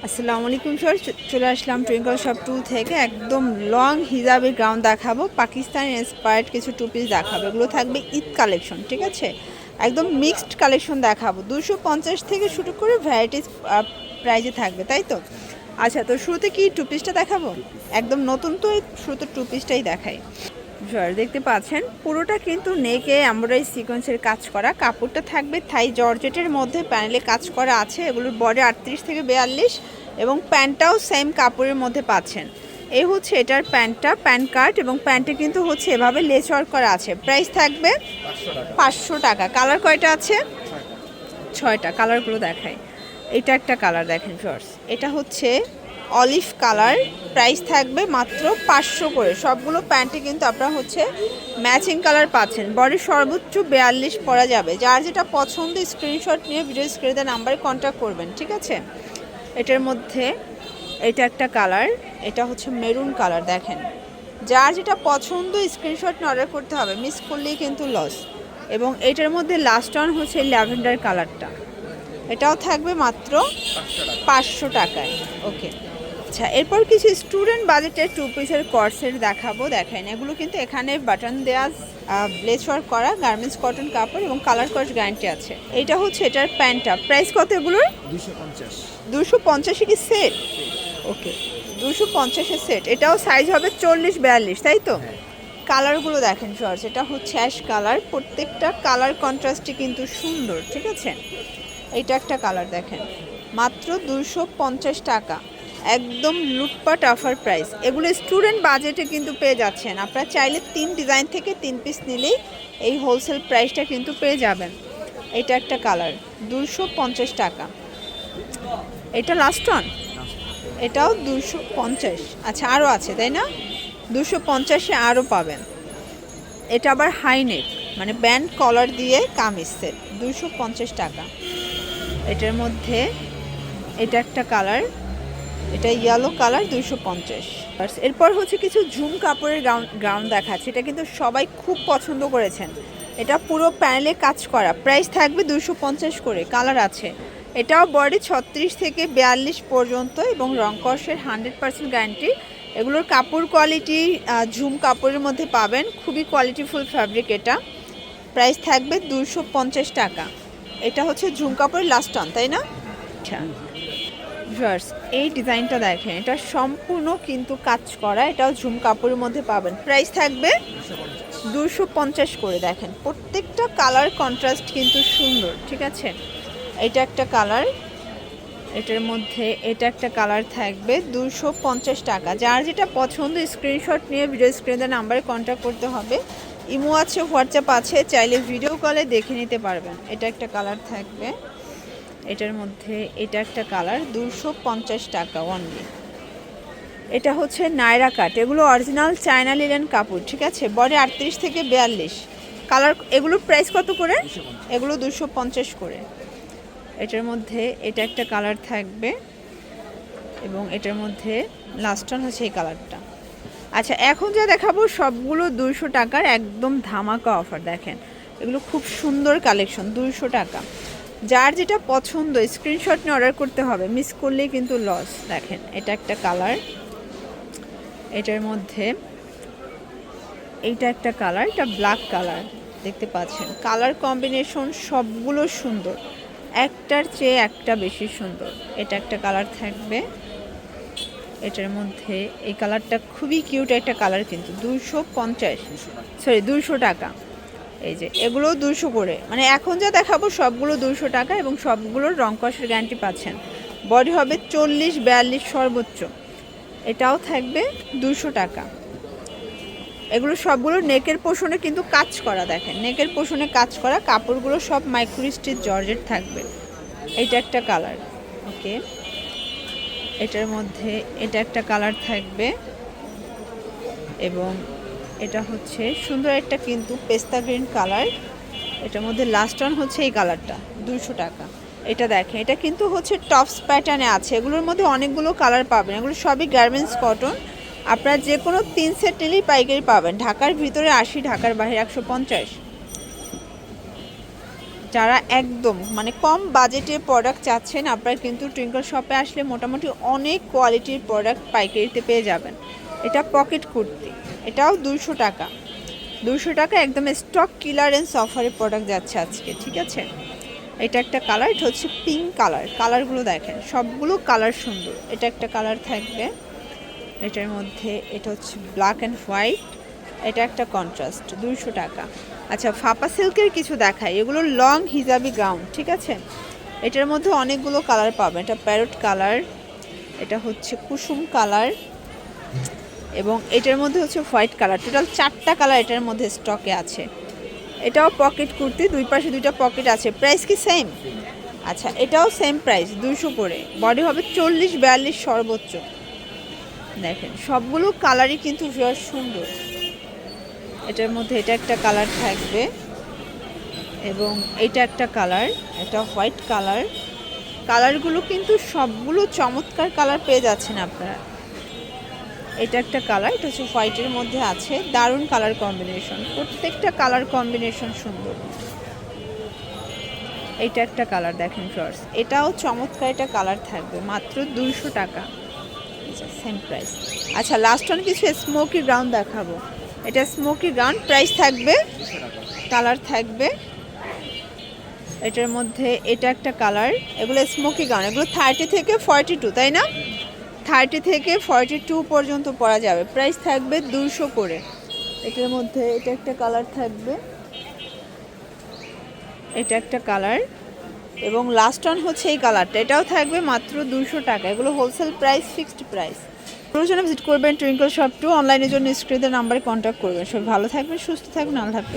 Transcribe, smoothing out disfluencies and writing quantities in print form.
আসসালামু আলাইকুম স্যার, চলে আসলাম টুইঙ্কল শপ টু থেকে। একদম লং হিজাবের গাউন দেখাবো, পাকিস্তানি ইন্সপায়ার্ড কিছু টু পিস দেখাবো। এগুলো থাকবে ঈদ কালেকশন, ঠিক আছে? একদম মিক্সড কালেকশন দেখাবো। 250 থেকে শুরু করে ভ্যারাইটিস প্রাইজে থাকবে, তাই তো? আচ্ছা, তো শুরুতে কি টু পিসটা দেখাবো? একদম নতুন, তো এই শুরুতে টু পিসটাই দেখাই। স্যার দেখতে পাচ্ছেন পুরোটা কিন্তু নেকে এমব্রয়ডারি সিকোয়েন্সের কাজ করা। কাপড়টা থাকবে থাই জর্জেটের মধ্যে, প্যানেলে কাজ করা আছে। এগুলোর বডি 38 থেকে 42 এবং প্যান্টটাও সেম কাপড়ের মধ্যে পাচ্ছেন। এই হচ্ছে এটার প্যান্টটা, প্যান্ট কাট, এবং প্যান্টে কিন্তু হচ্ছে এভাবে লেস ওয়ার্ক করা আছে। প্রাইস থাকবে 500 টাকা। কালার কয়টা আছে? 6টা। কালারগুলো দেখাই। এটা একটা কালার দেখেন শর্টস, এটা হচ্ছে অলিভ কালার। প্রাইস থাকবে মাত্র 500 করে। সবগুলো প্যান্টে কিন্তু আপনারা হচ্ছে ম্যাচিং কালার পাচ্ছেন। বডি সর্বোচ্চ 42 পরা যাবে। যার যেটা পছন্দ স্ক্রিনশট নিয়ে ভিডিও স্ক্রিনে নাম্বারে কন্ট্যাক্ট করবেন, ঠিক আছে? এটার মধ্যে এটা একটা কালার, এটা হচ্ছে মেরুন কালার। দেখেন, যার যেটা পছন্দ স্ক্রিনশট নিয়ে অর্ডার করতে হবে, মিস করলেই কিন্তু লস। এবং এটার মধ্যে লাস্ট অন হচ্ছে ল্যাভেন্ডার কালারটা, এটাও থাকবে মাত্র 500 টাকায়। ওকে, আচ্ছা, এরপর কিছু স্টুডেন্ট বাজেটের টু পিসের কর্সেট দেখাবো। দেখেন, এগুলো কিন্তু এখানে বাটন দেওয়া, ব্লেজ ওয়ার্ক করা, গার্মেন্টস কটন কাপড় এবং কালার কস গ্যারান্টি আছে। এইটা হচ্ছে এটার প্যান্টটা। প্রাইস কত এগুলোর? 250। 250 কি সেট? ওকে, 250-এর সেট। এটাও সাইজ হবে 40-42, তাই তো? কালারগুলো দেখেন শর্টস, এটা হচ্ছে অ্যাশ কালার। প্রত্যেকটা কালার কন্ট্রাস্টই কিন্তু সুন্দর, ঠিক আছে? এইটা একটা কালার দেখেন, মাত্র 250 টাকা। একদম লুটপাট অফার প্রাইস। এগুলো স্টুডেন্ট বাজেটে কিন্তু পেয়ে যাচ্ছেন। আপনারা চাইলে 3 ডিজাইন থেকে 3 পিস নিলেই এই হোলসেল প্রাইসটা কিন্তু পেয়ে যাবেন। এটা একটা কালার, 250 টাকা। এটা লাস্ট অন, এটাও 250। আচ্ছা, আরও আছে তাই না? 250-এ আরও পাবেন। এটা আবার হাই নেক, মানে ব্যান্ড কলার দিয়ে কামিজ সেট, 250 টাকা। এটার মধ্যে এটা একটা কালার, এটা ইয়েলো কালার, 250। এরপর হচ্ছে কিছু ঝুম কাপড়ের গাউন দেখাচ্ছে। এটা কিন্তু সবাই খুব পছন্দ করেছেন। এটা পুরো প্যানেলে কাজ করা। প্রাইস থাকবে 250 করে। কালার আছে। এটাও বডি 36 থেকে 42 পর্যন্ত এবং রং কষের 100% গ্যারান্টি। এগুলোর কাপড় কোয়ালিটি ঝুম কাপড়ের মধ্যে পাবেন, খুবই কোয়ালিটিফুল ফ্যাব্রিক এটা। প্রাইস থাকবে 250 টাকা। এটা হচ্ছে ঝুম কাপড়ের লাস্ট অন, তাই না? আচ্ছা ভিউয়ার্স, এই ডিজাইনটা দেখেন, এটা সম্পূর্ণ কিন্তু কাজ করা। এটাও ঝুম কাপড়ের মধ্যে পাবেন। প্রাইস থাকবে 250 করে। দেখেন, প্রত্যেকটা কালার কন্ট্রাস্ট কিন্তু সুন্দর, ঠিক আছে? এটা একটা কালার, এটার মধ্যে এটা একটা কালার থাকবে 250 টাকা। যার যেটা পছন্দ স্ক্রিনশট নিয়ে ভিডিও স্ক্রিনে নাম্বারে কন্ট্যাক্ট করতে হবে। ইমো আছে, হোয়াটসঅ্যাপ আছে, চাইলে ভিডিও কলে দেখে নিতে পারবেন। এটা একটা কালার থাকবে, এটার মধ্যে এটা একটা কালার, 250 টাকা অনলি। এটা হচ্ছে নায়রা কাট। এগুলো অরিজিনাল চায়না লিলেন কাপড়, ঠিক আছে? বডি 38 থেকে 42। কালার, এগুলোর প্রাইস কত করে? এগুলো 250 করে। এটার মধ্যে এটা একটা কালার থাকবে এবং এটার মধ্যে লাস্ট অন হচ্ছে এই কালারটা। আচ্ছা, এখন যা দেখাবো সবগুলো 200 টাকার একদম ধামাকা অফার। দেখেন, এগুলো খুব সুন্দর কালেকশন, 200 টাকা। যার যেটা পছন্দ স্ক্রিনশট নিয়ে অর্ডার করতে হবে, মিস করলেই কিন্তু লস। দেখেন, এটা একটা কালার, এটার মধ্যে এইটা একটা কালার, এটা ব্ল্যাক কালার। দেখতে পাচ্ছেন কালার কম্বিনেশন সবগুলো সুন্দর, একটার চেয়ে একটা বেশি সুন্দর। এটা একটা কালার থাকবে, এটার মধ্যে এই কালারটা খুবই কিউট একটা কালার, কিন্তু 200 টাকা। এই যে এগুলো 200 করে, মানে এখন যা দেখাবো সবগুলো 200 টাকা এবং সবগুলোর রং কষের গ্যারান্টি পাচ্ছেন। বডি হবে 40-42 সর্বোচ্চ। এটাও থাকবে 200 টাকা। এগুলো সবগুলো নেকের পোষণে কিন্তু কাজ করা। দেখেন, নেকের পোষণে কাজ করা। কাপড়গুলো সব মাইক্রো স্টিচ জর্জেট থাকবে। এটা একটা কালার, ওকে। এটার মধ্যে এটা একটা কালার থাকবে এবং এটা হচ্ছে সুন্দর একটা কিন্তু পেস্তা গ্রিন কালার। এটার মধ্যে লাস্ট অন হচ্ছে এই কালারটা, 200 টাকা। এটা দেখেন, এটা কিন্তু হচ্ছে টপস প্যাটার্নে আছে। এগুলোর মধ্যে অনেকগুলো কালার পাবেন। এগুলো সবই গার্মেন্টস কটন। আপনারা যে কোনো 3 সেট নিলেই পাইকারি পাবেন। ঢাকার ভিতরে 80, ঢাকার বাইরে 150। যারা একদম মানে কম বাজেটের প্রোডাক্ট চাচ্ছেন, আপনারা কিন্তু টুইঙ্কল শপে আসলে মোটামুটি অনেক কোয়ালিটির প্রোডাক্ট পাইকারিতে পেয়ে যাবেন। এটা পকেট কুর্তি, এটাও 200 টাকা। 200 টাকা একদম স্টক ক্লিয়ারেন্স অফারে প্রোডাক্ট যাচ্ছে আজকে, ঠিক আছে। এটা একটা কালার, এটা হচ্ছে পিঙ্ক কালার। কালারগুলো দেখেন, সবগুলো কালার সুন্দর। এটা একটা কালার থাকবে এটার মধ্যে, এটা হচ্ছে ব্ল্যাক অ্যান্ড হোয়াইট। এটা একটা কন্ট্রাস্ট, 200 টাকা। আচ্ছা, ফাপা সিল্কের কিছু দেখায়, এগুলো লং হিজাবি গাউন, ঠিক আছে। এটার মধ্যে অনেকগুলো কালার পাবেন। এটা প্যারট কালার, এটা হচ্ছে কুসুম কালার, এবং এটার মধ্যে হচ্ছে হোয়াইট কালার। টোটাল 4টা কালার এটার মধ্যে স্টকে আছে। এটাও পকেট কুর্তি, দুই পাশে 2টা পকেট আছে। প্রাইস কি সেম? আচ্ছা, এটাও সেম প্রাইস, 200 করে। বডি হবে 40-42 সর্বোচ্চ। দেখেন সবগুলো কালারই কিন্তু ভিউয়ার সুন্দর। এটার মধ্যে এটা একটা কালার থাকবে, এবং এটা একটা কালার, এটা হোয়াইট কালার। কালারগুলো কিন্তু সবগুলো চমৎকার কালার পেয়ে যাচ্ছেন আপনারা। এটা একটা কালার, এটা হচ্ছে হোয়াইটের মধ্যে আছে। দারুণ কালার কম্বিনেশন, প্রত্যেকটা কালার কম্বিনেশন সুন্দর। এটা একটা কালার দেখেন ফ্রেন্ডস, এটাও চমৎকার। এটা কালার থাকবে মাত্র 200 টাকা, সেম প্রাইস। আচ্ছা, লাস্ট ওয়ান কিছু স্মোকি গ্রাউন্ড দেখাবো। এটা স্মোকি গ্রাউন্ড, প্রাইস থাকবে, কালার থাকবে এটার মধ্যে। এটা একটা কালার, এগুলো স্মোকি গ্রাউন্ড, এগুলো 30 থেকে 42, তাই না? 30 থেকে 42 পর্যন্ত পরা যাবে। প্রাইস থাকবে 200 করে। এটার মধ্যে এটা একটা কালার থাকবে, এটা একটা কালার, এবং লাস্ট ওয়ান হচ্ছে এই কালারটা, এটাও থাকবে মাত্র 200 টাকা। এগুলো হোলসেল প্রাইস, ফিক্সড প্রাইস। প্রয়োজনে ভিজিট করবেন টুইঙ্কল শপ 2। অনলাইনের জন্য স্ক্রিনের নাম্বারে কন্ট্যাক্ট করবেন। সবাই ভালো থাকবেন, সুস্থ থাকবেন, আল্লাহ হাফেজ।